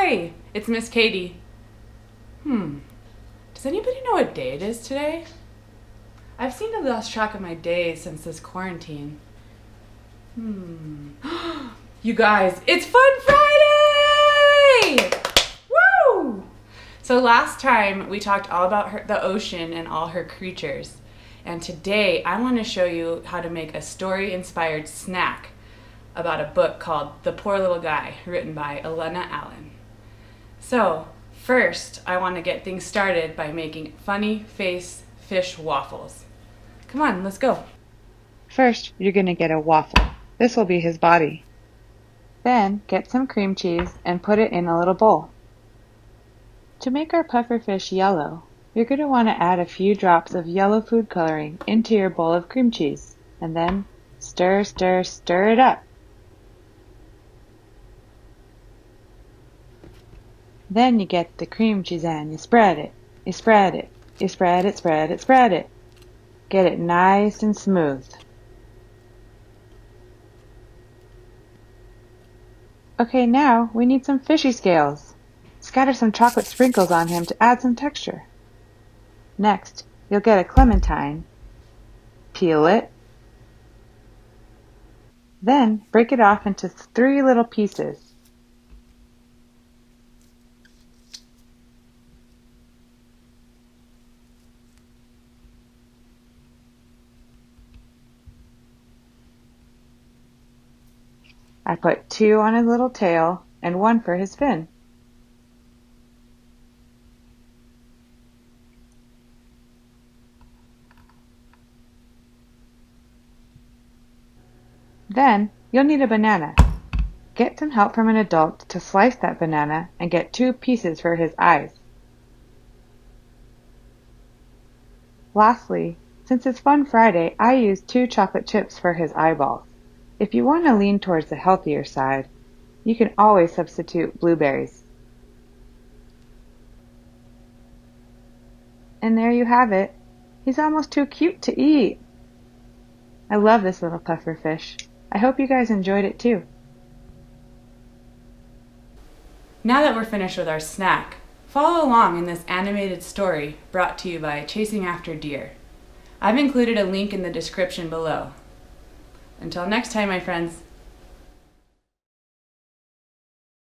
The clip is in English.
Hi, it's Miss Katie. Does anybody know what day it is today? I've seemed to have lost track of my days since this quarantine. You guys, it's Fun Friday! Woo! So last time we talked all about the ocean and all her creatures. And today I want to show you how to make a story-inspired snack about a book called The Poor Little Guy, written by Elanna Allen. So first, I want to get things started by making funny face fish waffles. Come on, let's go. First, you're going to get a waffle. This will be his body. Then, get some cream cheese and put it in a little bowl. To make our pufferfish yellow, you're going to want to add a few drops of yellow food coloring into your bowl of cream cheese, and then stir, stir, stir it up. Then you get the cream cheese and you spread it, you spread it, you spread it, spread it, spread it. Get it nice and smooth. Okay, now we need some fishy scales. Scatter some chocolate sprinkles on him to add some texture. Next, you'll get a clementine, peel it, then break it off into 3 little pieces. I put 2 on his little tail and 1 for his fin. Then, you'll need a banana. Get some help from an adult to slice that banana and get 2 pieces for his eyes. Lastly, since it's Fun Friday, I used 2 chocolate chips for his eyeballs. If you want to lean towards the healthier side, you can always substitute blueberries. And there you have it. He's almost too cute to eat. I love this little pufferfish. I hope you guys enjoyed it too. Now that we're finished with our snack, follow along in this animated story brought to you by Chasing After Deer. I've included a link in the description below. Until next time, my friends.